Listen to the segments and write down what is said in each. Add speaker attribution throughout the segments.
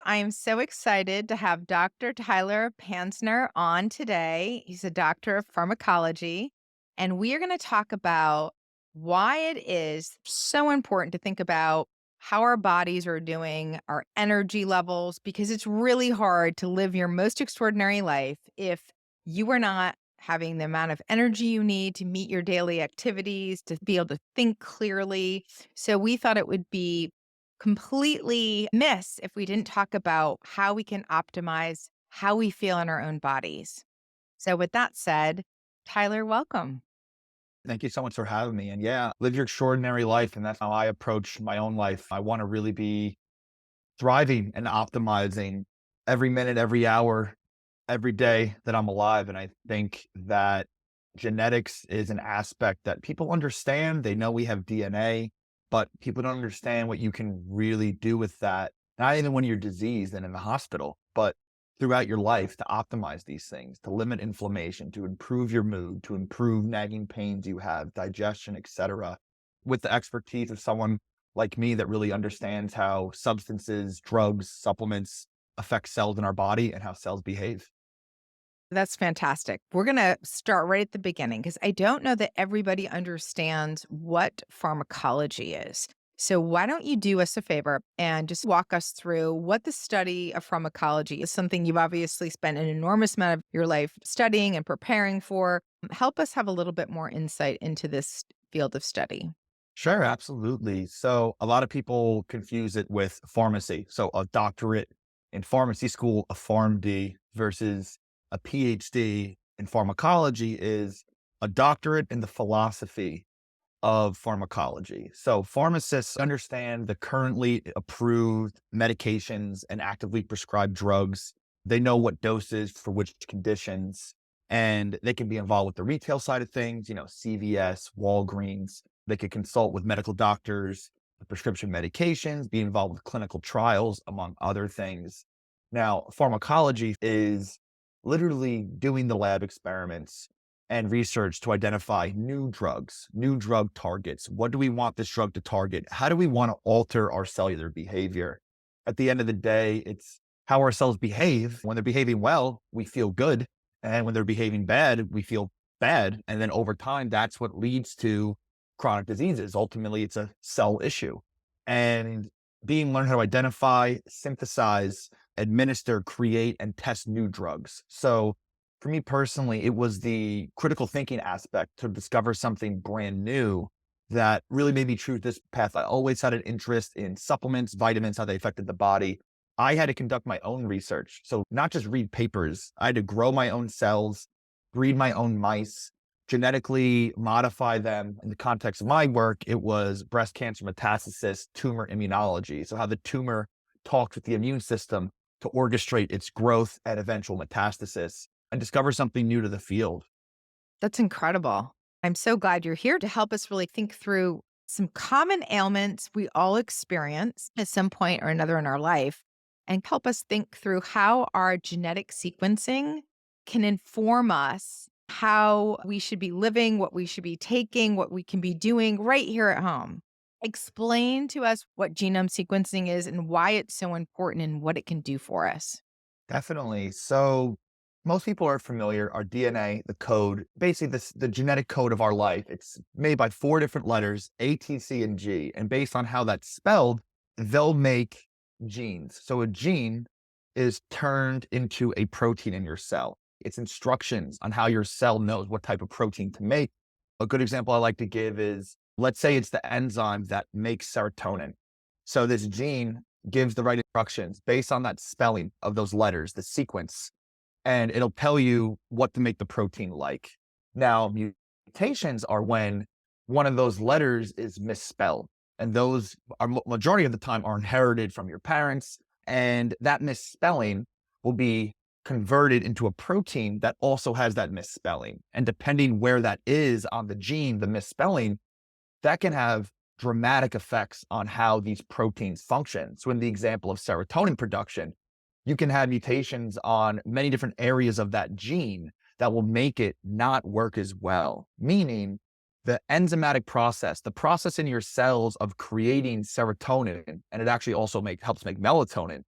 Speaker 1: I am so excited to have Dr. Tyler Panzner on today. He's a doctor of pharmacology, and we are going to talk about why it is so important to think about how our bodies are doing, our energy levels, because it's really hard to live your most extraordinary life if you are not having the amount of energy you need to meet your daily activities, to be able to think clearly. So we thought it would be completely miss if we didn't talk about how we can optimize how we feel in our own bodies. So, with that said, Tyler, welcome.
Speaker 2: Thank you so much for having me. And yeah, live your extraordinary life. And that's how I approach my own life. I want to really be thriving and optimizing every minute, every hour, every day that I'm alive. And I think that genetics is an aspect that people understand. They know we have DNA, but people don't understand what you can really do with that. Not even when you're diseased and in the hospital, but throughout your life to optimize these things, to limit inflammation, to improve your mood, to improve nagging pains you have, digestion, etc. With the expertise of someone like me that really understands how substances, drugs, supplements affect cells in our body and how cells behave.
Speaker 1: That's fantastic. We're going to start right at the beginning because I don't know that everybody understands what pharmacology is. So, why don't you do us a favor and just walk us through what the study of pharmacology is? Something you've obviously spent an enormous amount of your life studying and preparing for. Help us have a little bit more insight into this field of study.
Speaker 2: Sure, absolutely. So a lot of people confuse it with pharmacy. So a doctorate in pharmacy school, a PharmD versus a PhD in pharmacology is a doctorate in the philosophy of pharmacology. So pharmacists understand the currently approved medications and actively prescribed drugs. They know what doses for which conditions, and they can be involved with the retail side of things, CVS, Walgreens. They could consult with medical doctors, with prescription medications, be involved with clinical trials, among other things. Now, pharmacology is literally doing the lab experiments and research to identify new drugs, new drug targets. What do we want this drug to target? How do we want to alter our cellular behavior? At the end of the day, it's how our cells behave. When they're behaving well, we feel good. And when they're behaving bad, we feel bad. And then over time, that's what leads to chronic diseases. Ultimately, it's a cell issue. And being learn how to identify, synthesize, administer, create, and test new drugs. So for me personally, it was the critical thinking aspect to discover something brand new that really made me choose this path. I always had an interest in supplements, vitamins, how they affected the body. I had to conduct my own research. So not just read papers, I had to grow my own cells, breed my own mice, genetically modify them. In the context of my work, it was breast cancer metastasis, tumor immunology. So how the tumor talks with the immune system to orchestrate its growth and eventual metastasis and discover something new to the field.
Speaker 1: That's incredible. I'm so glad you're here to help us really think through some common ailments we all experience at some point or another in our life and help us think through how our genetic sequencing can inform us how we should be living, what we should be taking, what we can be doing right here at home. Explain to us what genome sequencing is and why it's so important and what it can do for us.
Speaker 2: Definitely. So most people are familiar, our DNA, the code, basically the genetic code of our life. It's made by four different letters, A, T, C, and G. And based on how that's spelled, they'll make genes. So a gene is turned into a protein in your cell. It's instructions on how your cell knows what type of protein to make. A good example I like to give is, let's say it's the enzyme that makes serotonin. So this gene gives the right instructions based on that spelling of those letters, the sequence, and it'll tell you what to make the protein like. Now, mutations are when one of those letters is misspelled, and those are majority of the time are inherited from your parents, and that misspelling will be converted into a protein that also has that misspelling. And depending where that is on the gene, the misspelling, that can have dramatic effects on how these proteins function. So in the example of serotonin production, you can have mutations on many different areas of that gene that will make it not work as well. Meaning the enzymatic process, the process in your cells of creating serotonin, and it actually also helps make melatonin.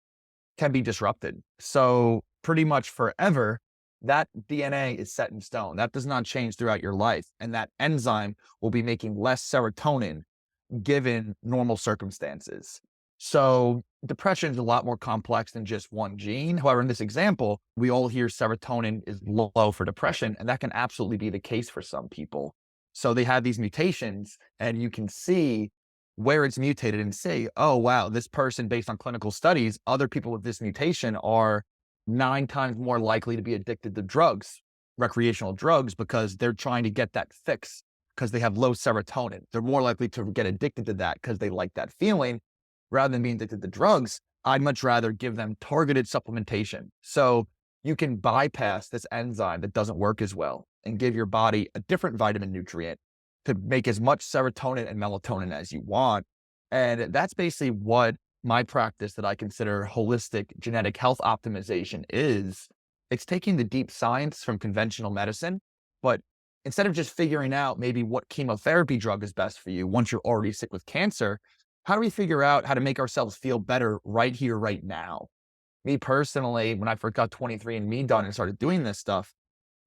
Speaker 2: can be disrupted. So pretty much forever, that DNA is set in stone. That does not change throughout your life. And that enzyme will be making less serotonin given normal circumstances. So depression is a lot more complex than just one gene. However, in this example, we all hear serotonin is low for depression, and that can absolutely be the case for some people. So they have these mutations, and you can see where it's mutated and say, oh, wow, this person, based on clinical studies, other people with this mutation are 9 times more likely to be addicted to drugs, recreational drugs, because they're trying to get that fix because they have low serotonin. They're more likely to get addicted to that because they like that feeling rather than being addicted to drugs. I'd much rather give them targeted supplementation. So you can bypass this enzyme that doesn't work as well and give your body a different vitamin nutrient to make as much serotonin and melatonin as you want. And that's basically what my practice that I consider holistic genetic health optimization is. It's taking the deep science from conventional medicine, but instead of just figuring out maybe what chemotherapy drug is best for you once you're already sick with cancer, how do we figure out how to make ourselves feel better right here, right now? Me personally, when I first got 23andMe done and started doing this stuff,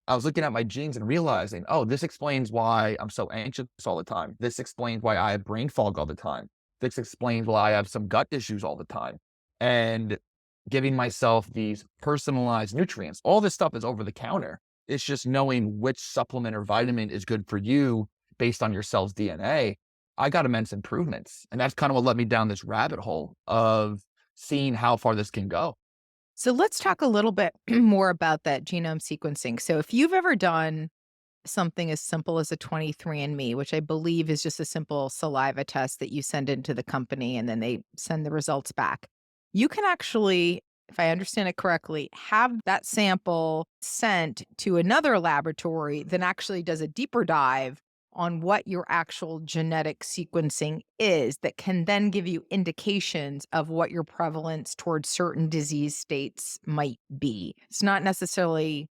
Speaker 2: I was looking at my genes and realizing, oh, this explains why I'm so anxious all the time. This explains why I have brain fog all the time. This explains why I have some gut issues all the time. And giving myself these personalized nutrients, all this stuff is over the counter. It's just knowing which supplement or vitamin is good for you based on your cell's DNA. I got immense improvements. And that's kind of what led me down this rabbit hole of seeing how far this can go.
Speaker 1: So let's talk a little bit more about that genome sequencing. So if you've ever done something as simple as a 23andMe, which I believe is just a simple saliva test that you send into the company and then they send the results back, you can actually, if I understand it correctly, have that sample sent to another laboratory that actually does a deeper dive on what your actual genetic sequencing is that can then give you indications of what your prevalence towards certain disease states might be. It's not necessarily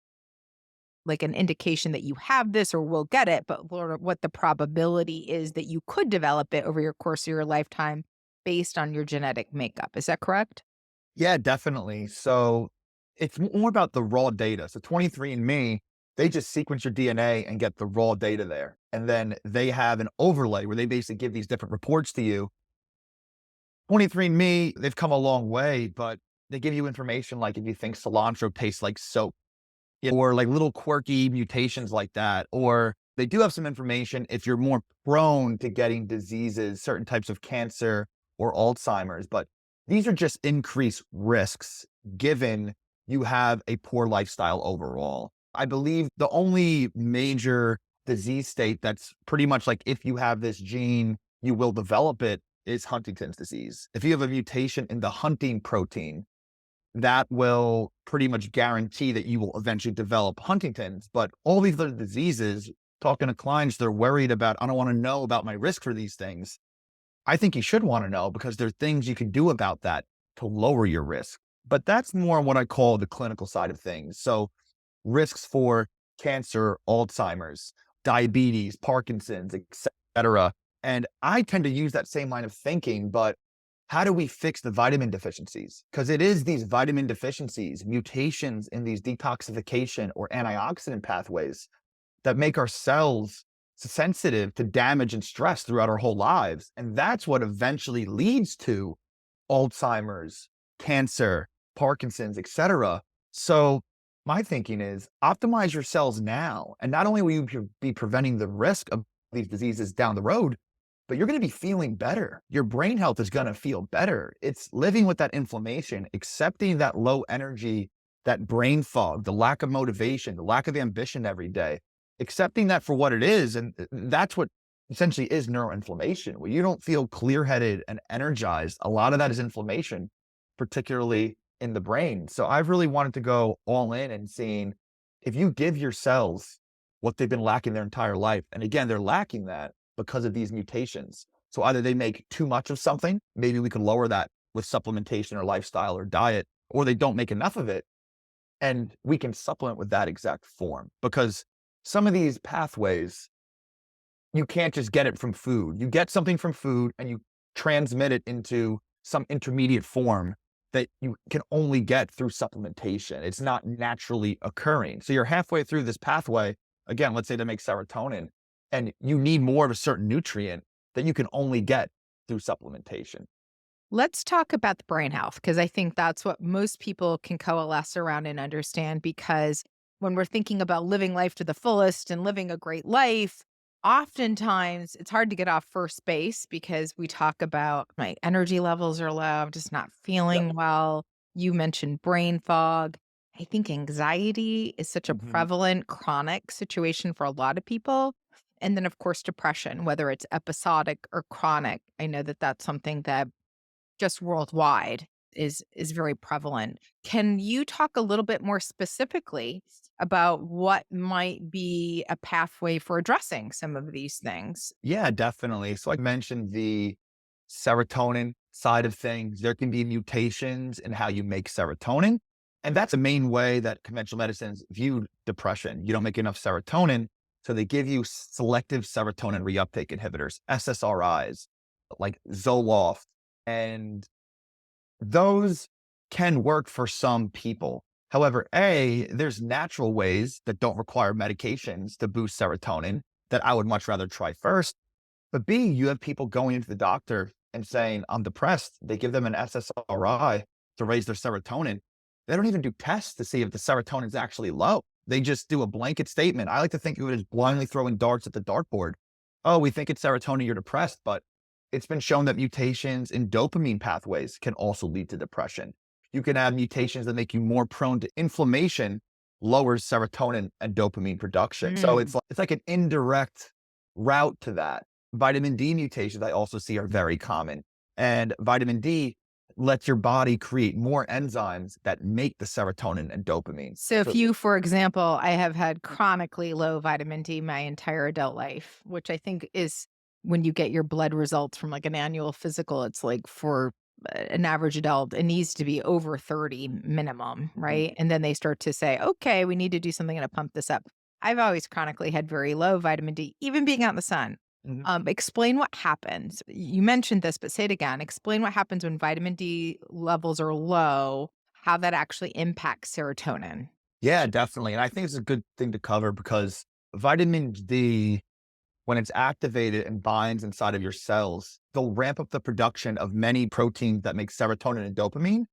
Speaker 1: like an indication that you have this or will get it, but what the probability is that you could develop it over your course of your lifetime based on your genetic makeup. Is that correct?
Speaker 2: Yeah, definitely. So it's more about the raw data. So 23andMe, they just sequence your DNA and get the raw data there. And then they have an overlay where they basically give these different reports to you. 23andMe, they've come a long way, but they give you information like if you think cilantro tastes like soap, or like little quirky mutations like that. Or they do have some information if you're more prone to getting diseases, certain types of cancer or Alzheimer's. But these are just increased risks given you have a poor lifestyle overall. I believe the only major disease state that's pretty much like if you have this gene, you will develop it is Huntington's disease. If you have a mutation in the hunting protein, that will pretty much guarantee that you will eventually develop Huntington's. But all these other diseases, talking to clients, they're worried about, I don't want to know about my risk for these things. I think you should want to know because there are things you can do about that to lower your risk. But that's more what I call the clinical side of things. So risks for cancer, Alzheimer's, diabetes, Parkinson's, etc. And I tend to use that same line of thinking, but how do we fix the vitamin deficiencies? Because it is these vitamin deficiencies, mutations in these detoxification or antioxidant pathways that make our cells sensitive to damage and stress throughout our whole lives. And that's what eventually leads to Alzheimer's, cancer, Parkinson's, etc. So my thinking is optimize your cells now. And not only will you be preventing the risk of these diseases down the road, but you're going to be feeling better. Your brain health is going to feel better. It's living with that inflammation, accepting that low energy, that brain fog, the lack of motivation, the lack of ambition every day, accepting that for what it is. And that's what essentially is neuroinflammation. When you don't feel clear headed and energized, a lot of that is inflammation, particularly in the brain. So I've really wanted to go all in and seeing if you give your cells what they've been lacking their entire life, and again, they're lacking that because of these mutations. So either they make too much of something, maybe we could lower that with supplementation or lifestyle or diet, or they don't make enough of it. And we can supplement with that exact form because some of these pathways, you can't just get it from food. You get something from food and you transmit it into some intermediate form that you can only get through supplementation. It's not naturally occurring. So you're halfway through this pathway, again, let's say to make serotonin, and you need more of a certain nutrient that you can only get through supplementation.
Speaker 1: Let's talk about the brain health because I think that's what most people can coalesce around and understand. Because when we're thinking about living life to the fullest and living a great life, oftentimes it's hard to get off first base because we talk about my energy levels are low, I'm just not
Speaker 2: Yep.
Speaker 1: feeling well. You mentioned brain fog. I think anxiety is such a
Speaker 2: Mhm.
Speaker 1: prevalent chronic situation for a lot of people. And then, of course, depression, whether it's episodic or chronic. I know that that's something that just worldwide is very prevalent. Can you talk a little bit more specifically about what might be a pathway for addressing some of these things?
Speaker 2: Yeah, definitely. So I mentioned the serotonin side of things. There can be mutations in how you make serotonin. And that's a main way that conventional medicines view depression. You don't make enough serotonin. So they give you selective serotonin reuptake inhibitors, SSRIs, like Zoloft. And those can work for some people. However, A, there's natural ways that don't require medications to boost serotonin that I would much rather try first. But B, you have people going into the doctor and saying, I'm depressed. They give them an SSRI to raise their serotonin. They don't even do tests to see if the serotonin is actually low. They just do a blanket statement. I like to think of it as blindly throwing darts at the dartboard. Oh, we think it's serotonin, you're depressed, but it's been shown that mutations in dopamine pathways can also lead to depression. You can have mutations that make you more prone to inflammation, lowers serotonin and dopamine production. So
Speaker 1: Mm.
Speaker 2: it's like an indirect route to that. Vitamin D mutations I also see are very common. And vitamin D lets your body create more enzymes that make the serotonin and dopamine.
Speaker 1: So if
Speaker 2: So
Speaker 1: you, for example, I have had chronically low vitamin D my entire adult life, which I think is when you get your blood results from like an annual physical, it's like for an average adult, it needs to be over 30 minimum,
Speaker 2: mhm,
Speaker 1: right? And then they start to say, okay, we need to do something to pump this up. I've always chronically had very low vitamin D, even being out in the sun.
Speaker 2: mhm.
Speaker 1: Explain what happens. You mentioned this, but say it again. Explain what happens when vitamin D levels are low, how that actually impacts serotonin.
Speaker 2: Yeah, definitely. And I think it's a good thing to cover because vitamin D, when it's activated and binds inside of your cells, they'll ramp up the production of many proteins that make serotonin and dopamine.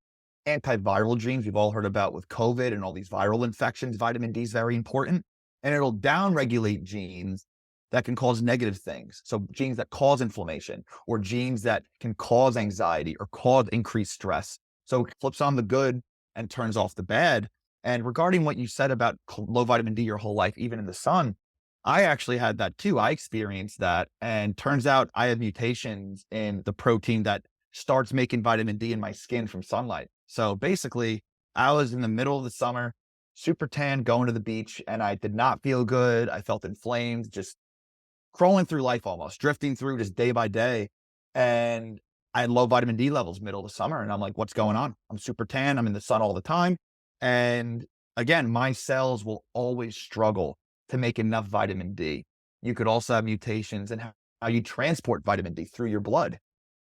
Speaker 2: Antiviral genes we've all heard about with COVID and all these viral infections. Vitamin D is very important. And it'll downregulate genes that can cause negative things. So genes that cause inflammation or genes that can cause anxiety or cause increased stress. So it flips on the good and turns off the bad. And regarding what you said about low vitamin D your whole life, even in the sun, I actually had that too. I experienced that. And turns out I have mutations in the protein that starts making vitamin D in my skin from sunlight. So basically, I was in the middle of the summer, super tan, going to the beach, and I did not feel good. I felt inflamed, just crawling through life almost, drifting through just day by day. And I had low vitamin D levels middle of the summer. And I'm like, what's going on? I'm super tan. I'm in the sun all the time. And again, my cells will always struggle to make enough vitamin D. You could also have mutations in how you transport vitamin D through your blood.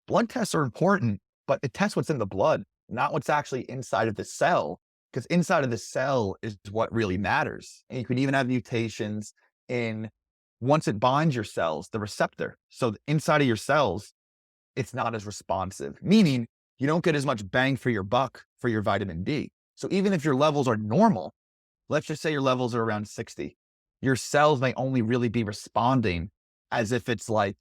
Speaker 2: Blood tests are important, but it tests what's in the blood, not what's actually inside of the cell, because inside of the cell is what really matters. And you could even have mutations in once it binds your cells, the receptor. So inside of your cells, it's not as responsive, meaning you don't get as much bang for your buck for your vitamin D. So even if your levels are normal, let's just say your levels are around 60, your cells may only really be responding as if it's like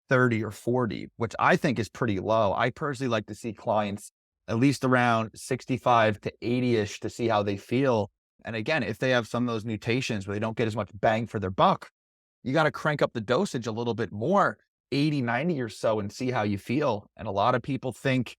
Speaker 2: 30 or 40, which I think is pretty low. I personally like to see clients at least around 65 to 80-ish to see how they feel. And again, if they have some of those mutations where they don't get as much bang for their buck, you got to crank up the dosage a little bit more, 80, 90 or so, and see how you feel. And a lot of people think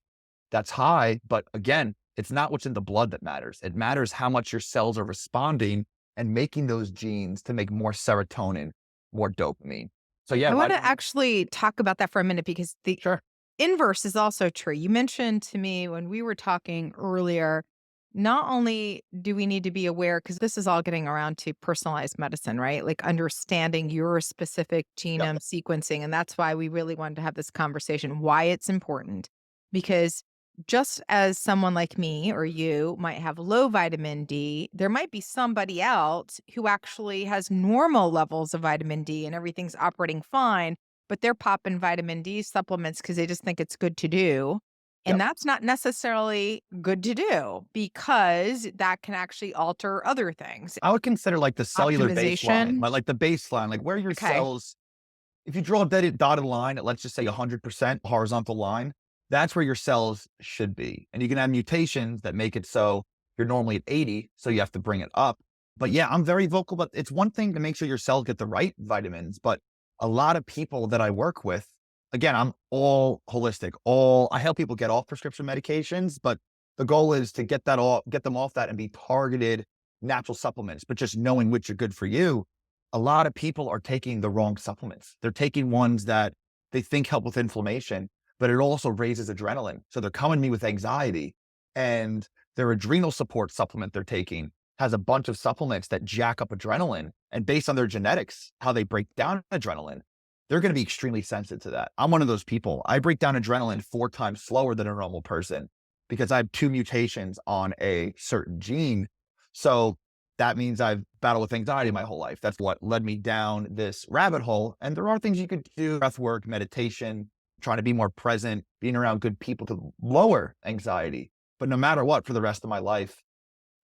Speaker 2: that's high, but again, it's not what's in the blood that matters. It matters how much your cells are responding and making those genes to make more serotonin, more dopamine. So yeah,
Speaker 1: I want to
Speaker 2: vitamin.
Speaker 1: actually talk about that for a minute because the
Speaker 2: Sure.
Speaker 1: inverse is also true. You mentioned to me when we were talking earlier, not only do we need to be aware, because this is all getting around to personalized medicine, right? Like understanding your specific
Speaker 2: Yep.
Speaker 1: genome sequencing. And that's why we really wanted to have this conversation, why it's important. Because just as someone like me or you might have low vitamin D, there might be somebody else who actually has normal levels of vitamin D and everything's operating fine, but they're popping vitamin D supplements because they just think it's good to do. And
Speaker 2: Yep.
Speaker 1: that's not necessarily good to do because that can actually alter other things.
Speaker 2: I would consider like the cellular baseline,
Speaker 1: Optimization.
Speaker 2: like the baseline, like where your
Speaker 1: Okay.
Speaker 2: cells, if you draw a dotted line at let's just say 100% horizontal line, that's where your cells should be. And you can have mutations that make it so you're normally at 80, so you have to bring it up. But yeah, I'm very vocal, but it's one thing to make sure your cells get the right vitamins. But a lot of people that I work with, again, I'm all holistic, all I help people get off prescription medications, but the goal is to get them off that and be targeted natural supplements, but just knowing which are good for you. A lot of people are taking the wrong supplements. They're taking ones that they think help with inflammation, but it also raises adrenaline. So they're coming to me with anxiety, and their adrenal support supplement they're taking has a bunch of supplements that jack up adrenaline. And based on their genetics, how they break down adrenaline, they're going to be extremely sensitive to that. I'm one of those people. I break down adrenaline 4 times slower than a normal person because I have 2 mutations on a certain gene. So that means I've battled with anxiety my whole life. That's what led me down this rabbit hole. And there are things you could do, breath work, meditation, trying to be more present, being around good people to lower anxiety. But no matter what, for the rest of my life,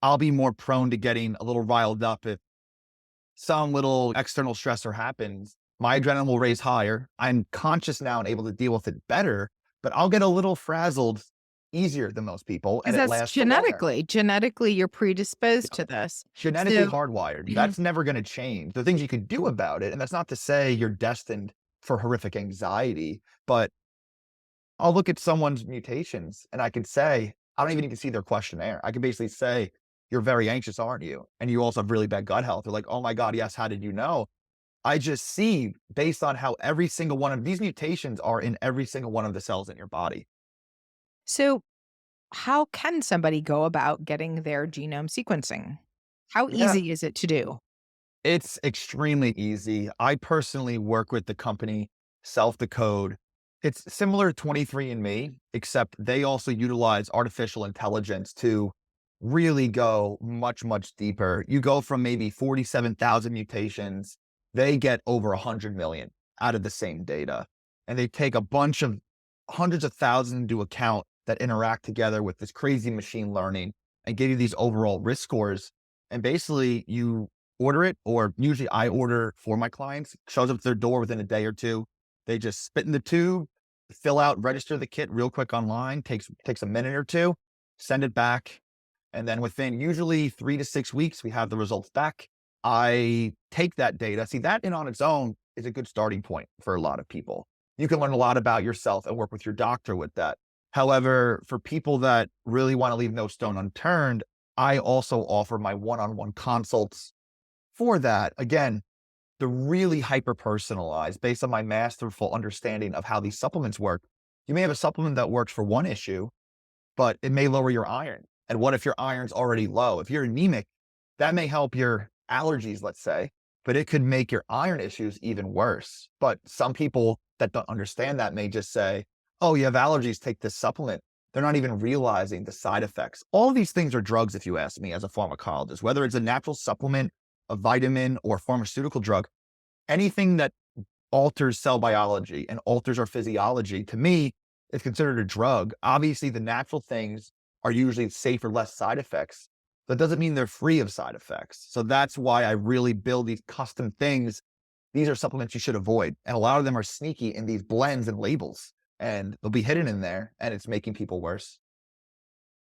Speaker 2: I'll be more prone to getting a little riled up if some little external stressor happens. My adrenaline will raise higher. I'm conscious now and able to deal with it better, but I'll get a little frazzled easier than most people, and
Speaker 1: Because
Speaker 2: it
Speaker 1: that's
Speaker 2: lasts for longer.
Speaker 1: genetically, you're predisposed
Speaker 2: Yeah.
Speaker 1: to this.
Speaker 2: Genetically
Speaker 1: So,
Speaker 2: hardwired. That's never going to change. There are things you could do about it. And that's not to say you're destined for horrific anxiety, but I'll look at someone's mutations and I could say, I don't even need to see their questionnaire. I can basically say, you're very anxious, aren't you? And you also have really bad gut health. They're like, oh my God, yes. How did you know? I just see based on how every single one of these mutations are in every single one of the cells in your body.
Speaker 1: so how can somebody go about getting their genome sequencing? How
Speaker 2: Yeah.
Speaker 1: easy is it to do?
Speaker 2: It's extremely easy. I personally work with the company Self Decode. It's similar to 23andMe, except they also utilize artificial intelligence to really go much, much deeper. You go from maybe 47,000 mutations, they get over 100 million out of the same data. And they take a bunch of hundreds of thousands into account that interact together with this crazy machine learning and give you these overall risk scores. And basically, you order it, or usually I order for my clients, shows up at their door within a day or two. They just spit in the tube, fill out, register the kit real quick online, takes a minute or two, send it back. And then within usually 3 to 6 weeks, we have the results back. I take that data. See, that in on its own is a good starting point for a lot of people. You can learn a lot about yourself and work with your doctor with that. However, for people that really want to leave no stone unturned, I also offer my one-on-one consults for that. Again, the really hyper personalized based on my masterful understanding of how these supplements work. You may have a supplement that works for one issue, but it may lower your iron. And what if your iron's already low? If you're anemic, that may help your allergies, let's say, but it could make your iron issues even worse. But some people that don't understand that may just say, oh, you have allergies, take this supplement. They're not even realizing the side effects. All of these things are drugs, if you ask me, as a pharmacologist, whether it's a natural supplement, a vitamin, or pharmaceutical drug, anything that alters cell biology and alters our physiology, to me, is considered a drug. Obviously, the natural things are usually safer, less side effects. That doesn't mean they're free of side effects. So that's why I really build these custom things. These are supplements you should avoid. And a lot of them are sneaky in these blends and labels, and they'll be hidden in there, and it's making people worse.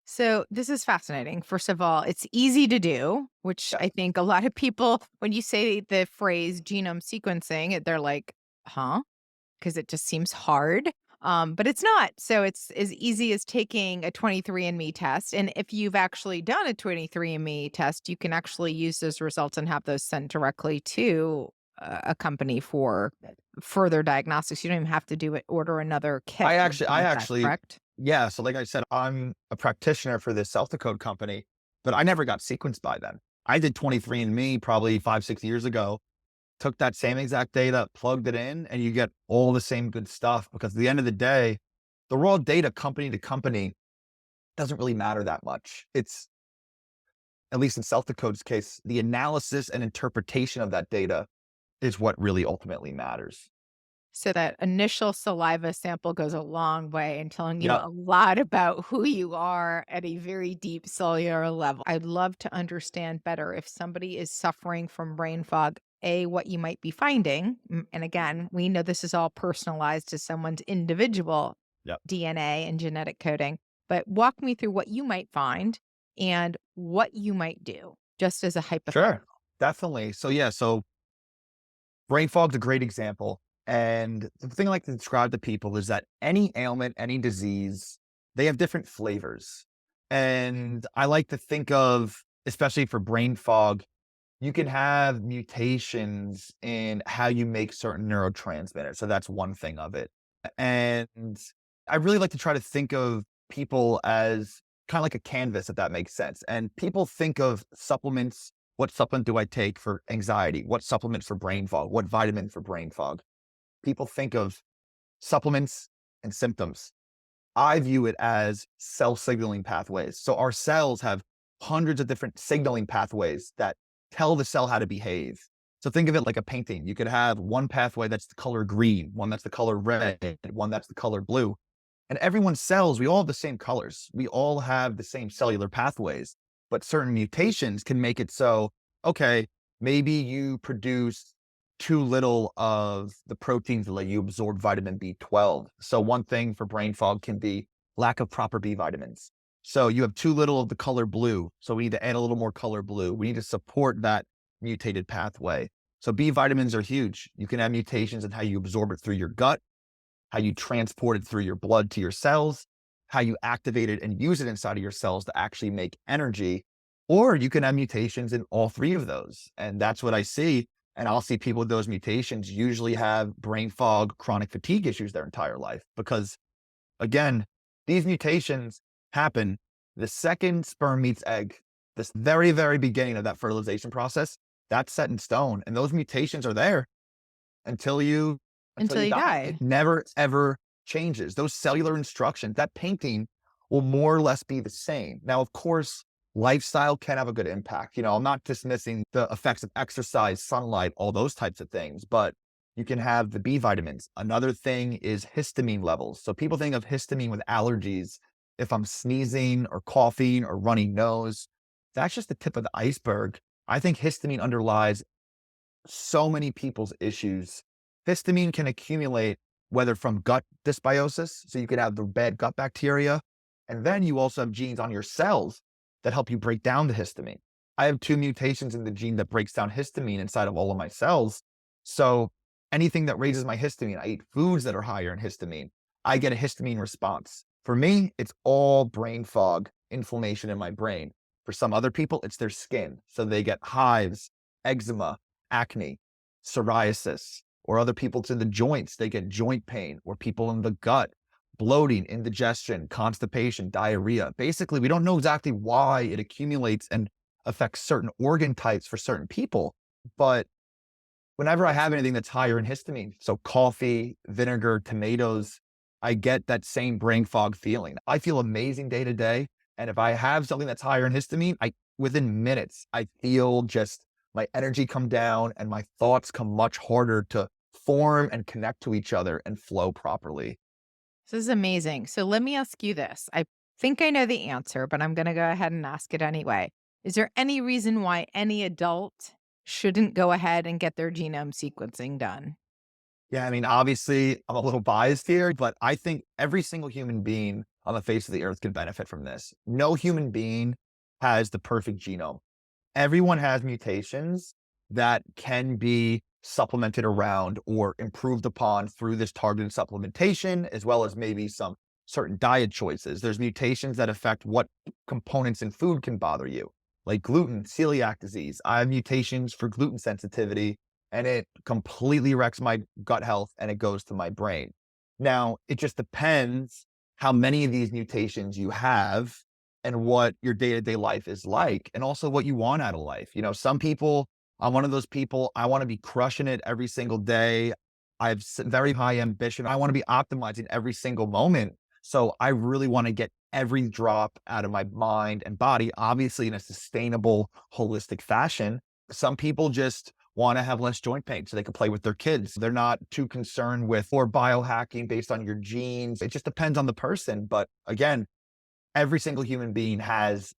Speaker 1: So this is fascinating. First of all, it's easy to do, which
Speaker 2: Yeah.
Speaker 1: I think a lot of people, when you say the phrase genome sequencing, they're like, huh? Because it just seems hard. But it's not. So it's as easy as taking a 23andMe test. And if you've actually done a 23andMe test, you can actually use those results and have those sent directly to a company for further diagnostics. You don't even have to do it, order another kit
Speaker 2: I
Speaker 1: or
Speaker 2: actually
Speaker 1: anything
Speaker 2: I
Speaker 1: like that,
Speaker 2: actually
Speaker 1: correct?
Speaker 2: yeah, so like I said, I'm a practitioner for this Self Decode company, but I never got sequenced by them. I did 23andMe probably 5, 6 years ago, took that same exact data, plugged it in, and you get all the same good stuff because at the end of the day, the raw data company to company doesn't really matter that much. It's, at least in self-decode's case, the analysis and interpretation of that data is what really ultimately matters.
Speaker 1: So that initial saliva sample goes a long way in telling you
Speaker 2: Yep.
Speaker 1: a lot about who you are at a very deep cellular level. I'd love to understand better if somebody is suffering from brain fog, A, what you might be finding. And again, we know this is all personalized to someone's individual
Speaker 2: Yep.
Speaker 1: DNA and genetic coding, but walk me through what you might find and what you might do, just as a
Speaker 2: Sure.
Speaker 1: hypothetical.
Speaker 2: Definitely. So yeah, so brain fog's a great example. And the thing I like to describe to people is that any ailment, any disease, they have different flavors. And I like to think of, especially for brain fog, you can have mutations in how you make certain neurotransmitters. So that's one thing of it. And I really like to try to think of people as kind of like a canvas, if that makes sense. And people think of supplements. What supplement do I take for anxiety? What supplement for brain fog? What vitamin for brain fog? People think of supplements and symptoms. I view it as cell signaling pathways. So our cells have hundreds of different signaling pathways that tell the cell how to behave. So think of it like a painting. You could have one pathway that's the color green, one that's the color red, one that's the color blue. And everyone's cells, we all have the same colors. We all have the same cellular pathways, but certain mutations can make it so, okay, maybe you produce too little of the proteins that let you absorb vitamin B12. So one thing for brain fog can be lack of proper B vitamins. So you have too little of the color blue. So we need to add a little more color blue. We need to support that mutated pathway. So B vitamins are huge. You can have mutations in how you absorb it through your gut, how you transport it through your blood to your cells, how you activate it and use it inside of your cells to actually make energy. Or you can have mutations in all three of those. And that's what I see. And I'll see people with those mutations usually have brain fog, chronic fatigue issues their entire life. Because again, these mutations happen the second sperm meets egg, this very, very beginning of that fertilization process. That's set in stone. And those mutations are there until you until
Speaker 1: Until
Speaker 2: you
Speaker 1: you
Speaker 2: die. It
Speaker 1: die.
Speaker 2: never ever changes. Those cellular instructions, that painting will more or less be the same. Now, of course, lifestyle can have a good impact. I'm not dismissing the effects of exercise, sunlight, all those types of things, but you can have the B vitamins. Another thing is histamine levels. So people think of histamine with allergies. If I'm sneezing or coughing or runny nose, that's just the tip of the iceberg. I think histamine underlies so many people's issues. Histamine can accumulate whether from gut dysbiosis, so you could have the bad gut bacteria, and then you also have genes on your cells that help you break down the histamine. I have two mutations in the gene that breaks down histamine inside of all of my cells. So anything that raises my histamine, I eat foods that are higher in histamine, I get a histamine response. For me, it's all brain fog, inflammation in my brain. For some other people, it's their skin. So they get hives, eczema, acne, psoriasis, or other people it's in the joints, they get joint pain, or people in the gut, bloating, indigestion, constipation, diarrhea. Basically, we don't know exactly why it accumulates and affects certain organ types for certain people. But whenever I have anything that's higher in histamine, so coffee, vinegar, tomatoes, I get that same brain fog feeling. I feel amazing day to day. And if I have something that's higher in histamine, within minutes, I feel just my energy come down and my thoughts come much harder to form and connect to each other and flow properly.
Speaker 1: This is amazing. So let me ask you this. I think I know the answer, but I'm going to go ahead and ask it anyway. Is there any reason why any adult shouldn't go ahead and get their genome sequencing done?
Speaker 2: Yeah, I mean, obviously, I'm a little biased here, but I think every single human being on the face of the earth can benefit from this. No human being has the perfect genome. Everyone has mutations that can be supplemented around or improved upon through this targeted supplementation, as well as maybe some certain diet choices. There's mutations that affect what components in food can bother you, like gluten, celiac disease. I have mutations for gluten sensitivity, and it completely wrecks my gut health and it goes to my brain. Now, it just depends how many of these mutations you have and what your day-to-day life is like, and also what you want out of life. Some people, I'm one of those people, I want to be crushing it every single day. I have very high ambition. I want to be optimizing every single moment. So I really want to get every drop out of my mind and body, obviously in a sustainable, holistic fashion. Some people just want to have less joint pain so they can play with their kids. They're not too concerned with or biohacking based on your genes. It just depends on the person. But again, every single human being has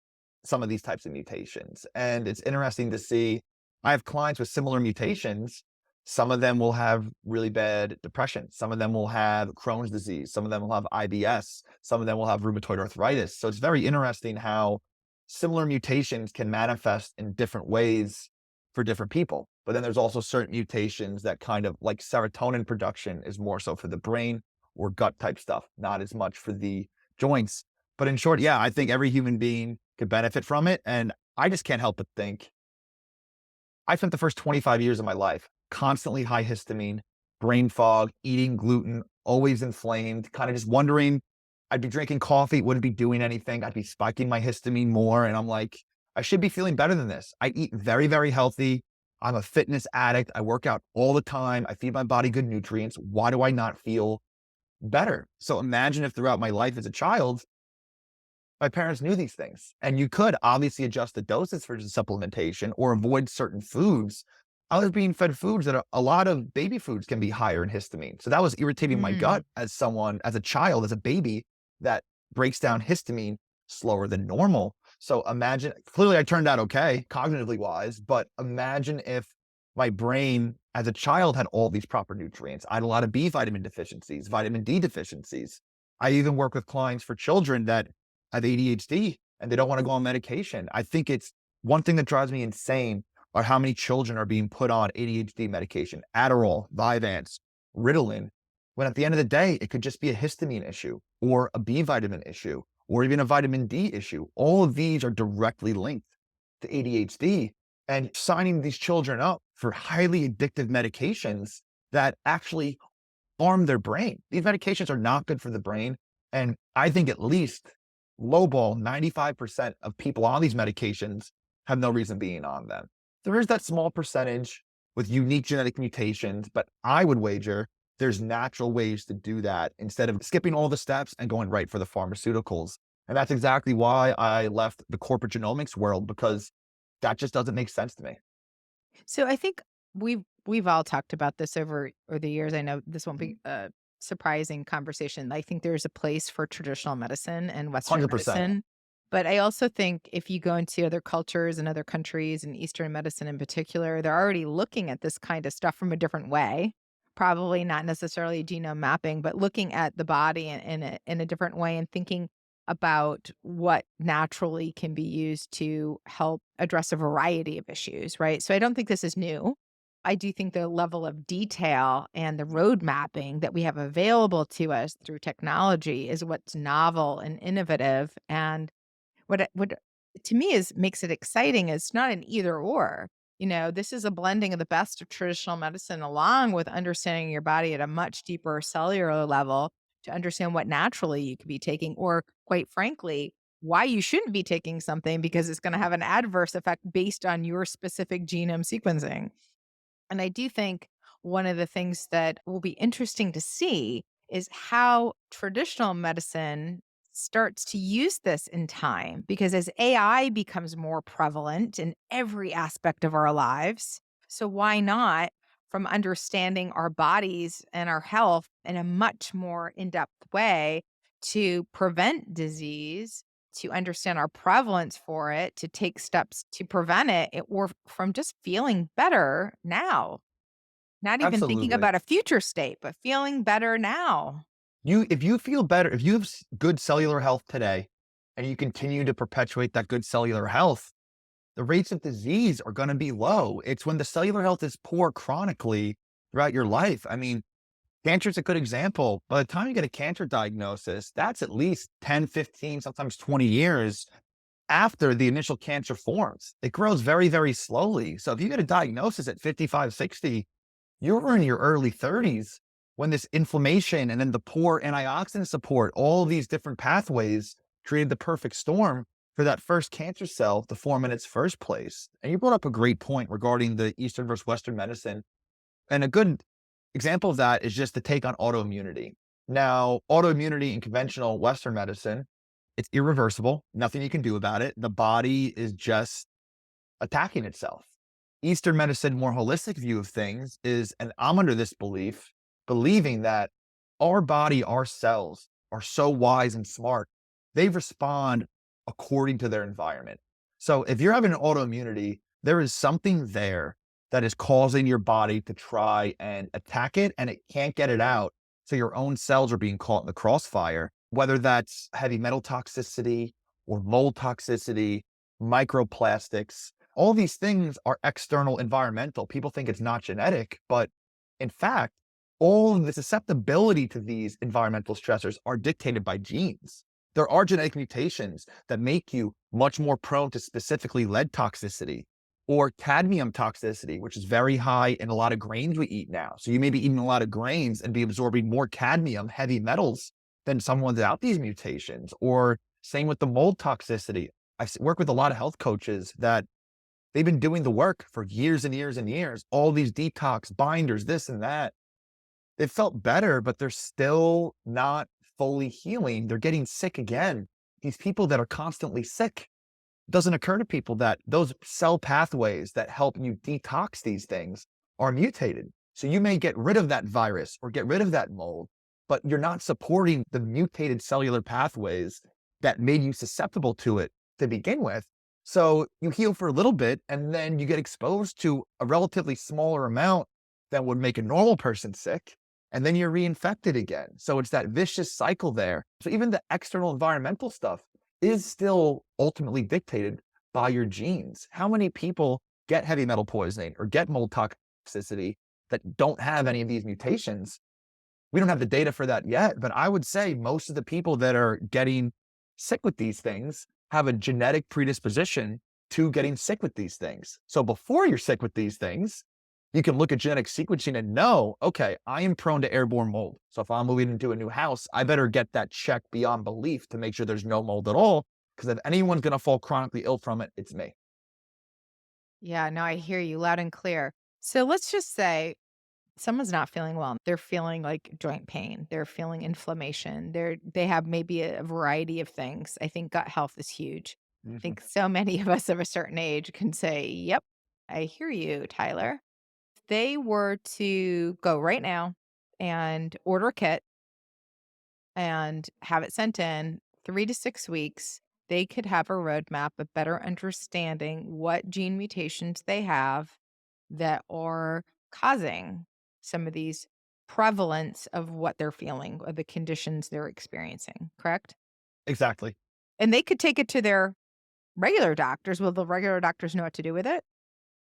Speaker 2: some of these types of mutations. And it's interesting to see. I have clients with similar mutations. Some of them will have really bad depression. Some of them will have Crohn's disease. Some of them will have IBS. Some of them will have rheumatoid arthritis. So it's very interesting how similar mutations can manifest in different ways for different people. But then there's also certain mutations that kind of like serotonin production is more so for the brain or gut type stuff, not as much for the joints. But in short, yeah, I think every human being could benefit from it. And I just can't help but think I spent the first 25 years of my life constantly high histamine, brain fog, eating gluten, always inflamed, kind of just wondering. I'd be drinking coffee, wouldn't be doing anything. I'd be spiking my histamine more. And I'm like, I should be feeling better than this. I eat very, very healthy. I'm a fitness addict. I work out all the time. I feed my body good nutrients. Why do I not feel better? So imagine if throughout my life as a child, my parents knew these things. And you could obviously adjust the doses for supplementation or avoid certain foods. I was being fed foods that a lot of baby foods can be higher in histamine. So that was irritating my
Speaker 1: Mm.
Speaker 2: gut as someone, as a child, as a baby that breaks down histamine slower than normal. So imagine, clearly I turned out okay, cognitively wise, but imagine if my brain as a child had all these proper nutrients. I had a lot of B vitamin deficiencies, vitamin D deficiencies. I even work with clients for children that have ADHD and they don't want to go on medication. I think it's one thing that drives me insane are how many children are being put on ADHD medication, Adderall, Vyvanse, Ritalin, when at the end of the day, it could just be a histamine issue or a B vitamin issue or even a vitamin D issue. All of these are directly linked to ADHD and signing these children up for highly addictive medications that actually harm their brain. These medications are not good for the brain. And I think at least lowball 95% of people on these medications have no reason being on them. There is that small percentage with unique genetic mutations, but I would wager there's natural ways to do that instead of skipping all the steps and going right for the pharmaceuticals. And that's exactly why I left the corporate genomics world because that just doesn't make sense to me.
Speaker 1: So I think we've all talked about this over the years. I know this won't be a surprising conversation. I think there's a place for traditional medicine and Western
Speaker 2: 100%.
Speaker 1: medicine. But I also think if you go into other cultures and other countries and Eastern medicine in particular, they're already looking at this kind of stuff from a different way. Probably not necessarily genome mapping, but looking at the body in a different way and thinking about what naturally can be used to help address a variety of issues, right? So I don't think this is new. I do think the level of detail and the road mapping that we have available to us through technology is what's novel and innovative. And what to me is makes it exciting is not an either or. This is a blending of the best of traditional medicine along with understanding your body at a much deeper cellular level to understand what naturally you could be taking, or quite frankly, why you shouldn't be taking something because it's going to have an adverse effect based on your specific genome sequencing. And I do think one of the things that will be interesting to see is how traditional medicine starts to use this in time. Because as AI becomes more prevalent in every aspect of our lives, so why not, from understanding our bodies and our health in a much more in depth way, to prevent disease, to understand our prevalence for it, to take steps to prevent or from just feeling better now. Not even thinking
Speaker 2: Absolutely.
Speaker 1: about a future state, but feeling better now.
Speaker 2: If you feel better, if you have good cellular health today and you continue to perpetuate that good cellular health, the rates of disease are going to be low. It's when the cellular health is poor chronically throughout your life. I mean, cancer is a good example. By the time you get a cancer diagnosis, that's at least 10, 15, sometimes 20 years after the initial cancer forms. It grows very, very slowly. So if you get a diagnosis at 55, 60, you're in your early 30s when this inflammation and then the poor antioxidant support, all of these different pathways created the perfect storm for that first cancer cell to form in its first place. And you brought up a great point regarding the Eastern versus Western medicine. And a good example of that is just the take on autoimmunity. Now, autoimmunity in conventional Western medicine It's irreversible. Nothing you can do about it. The body is just attacking itself. Eastern medicine, more holistic view of things is, and I'm under this belief, believing that our body, our cells are so wise and smart, they respond according to their environment. So if you're having an autoimmunity, there is something there that is causing your body to try and attack it, and it can't get it out. So your own cells are being caught in the crossfire, whether that's heavy metal toxicity or mold toxicity, microplastics. All these things are external environmental. People think it's not genetic, but in fact, all of the susceptibility to these environmental stressors are dictated by genes. There are genetic mutations that make you much more prone to specifically lead toxicity or cadmium toxicity, which is very high in a lot of grains we eat now. So you may be eating a lot of grains and be absorbing more cadmium, heavy metals, than someone without these mutations. Or same with the mold toxicity. Work with a lot of health coaches that they've been doing the work for years and years and years, all these detox binders, this and that. They felt better, but they're still not fully healing. They're getting sick again. These people that are constantly sick, it doesn't occur to people that those cell pathways that help you detox these things are mutated. So you may get rid of that virus or get rid of that mold, but you're not supporting the mutated cellular pathways that made you susceptible to it to begin with. So you heal for a little bit and then you get exposed to a relatively smaller amount than would make a normal person sick. And then you're reinfected again. So it's that vicious cycle there. So even the external environmental stuff is still ultimately dictated by your genes. How many people get heavy metal poisoning or get mold toxicity that don't have any of these mutations? We don't have the data for that yet, but I would say most of the people that are getting sick with these things have a genetic predisposition to getting sick with these things. So before you're sick with these things, you can look at genetic sequencing and know, okay, I am prone to airborne mold. So if I'm moving into a new house, I better get that checked beyond belief to make sure there's no mold at all. Because if anyone's going to fall chronically ill from it, it's me.
Speaker 1: Yeah, no, I hear you loud and clear. So let's just say someone's not feeling well. They're feeling like joint pain. They're feeling inflammation. They have maybe a variety of things. I think gut health is huge. I
Speaker 2: Mhm.
Speaker 1: think so many of us of a certain age can say, "Yep, I hear you, Tyler." If they were to go right now and order a kit and have it sent in 3 to 6 weeks, they could have a roadmap of better understanding what gene mutations they have that are causing some of these prevalence of what they're feeling, or the conditions they're experiencing, correct?
Speaker 2: Exactly.
Speaker 1: And they could take it to their regular doctors. Will the regular doctors know what to do with it?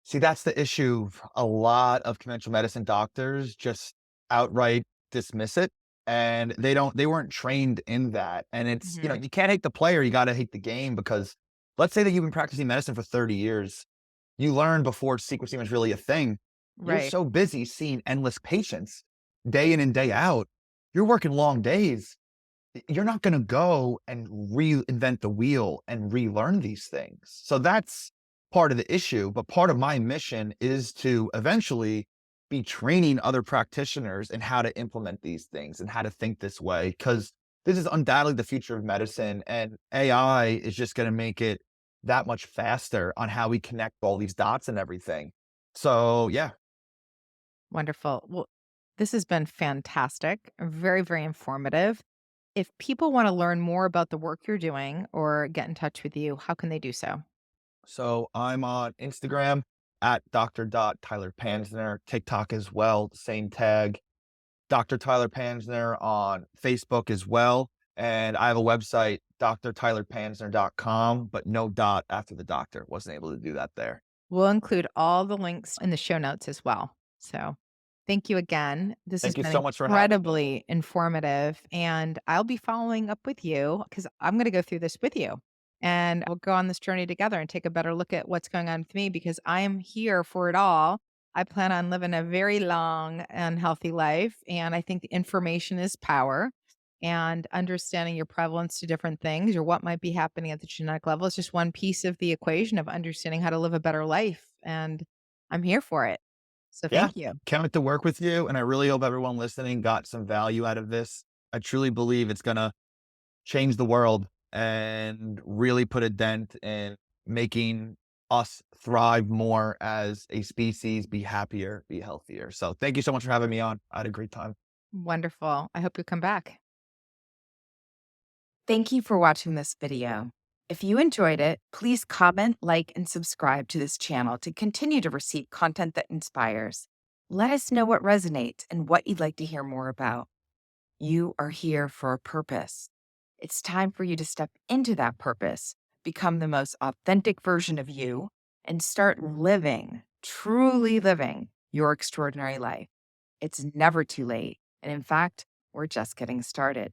Speaker 2: See, that's the issue. A lot of conventional medicine doctors just outright dismiss it and they weren't trained in that. And it's,
Speaker 1: Mhm.
Speaker 2: you can't hate the player, you got to hate the game because let's say that you've been practicing medicine for 30 years. You learned before sequencing was really a thing. You're
Speaker 1: Right.
Speaker 2: so busy seeing endless patients day in and day out. You're working long days. You're not going to go and reinvent the wheel and relearn these things. So that's part of the issue. But part of my mission is to eventually be training other practitioners in how to implement these things and how to think this way. Because this is undoubtedly the future of medicine, and AI is just going to make it that much faster on how we connect all these dots and everything. So, yeah.
Speaker 1: Wonderful. Well, this has been fantastic, very, very informative. If people want to learn more about the work you're doing or get in touch with you, how can they do so?
Speaker 2: So I'm on Instagram at Dr. Panzner, TikTok as well, same tag, Dr. Tyler Panzner on Facebook as well. And I have a website, drtylerpanzner.com, but no dot after the doctor. Wasn't able to do that there.
Speaker 1: We'll include all the links in the show notes as well. So thank you again. This has
Speaker 2: Thank you
Speaker 1: been
Speaker 2: so much for having me.
Speaker 1: incredibly informative. And I'll be following up with you because I'm going to go through this with you. And we'll go on this journey together and take a better look at what's going on with me because I am here for it all. I plan on living a very long and healthy life. And I think the information is power. And understanding your prevalence to different things or what might be happening at the genetic level is just one piece of the equation of understanding how to live a better life. And I'm here for it. So
Speaker 2: Yeah,
Speaker 1: thank you.
Speaker 2: can't wait to work with you. And I really hope everyone listening got some value out of this. I truly believe it's going to change the world. and really put a dent in making us thrive more as a species, be happier, be healthier. So thank you so much for having me on. I had a great time.
Speaker 1: Wonderful. I hope you come back. Thank you for watching this video. If you enjoyed it, please comment, like, and subscribe to this channel to continue to receive content that inspires. Let us know what resonates and what you'd like to hear more about. You are here for a purpose. It's time for you to step into that purpose, become the most authentic version of you, and start living, truly living your extraordinary life. It's never too late. And in fact, we're just getting started.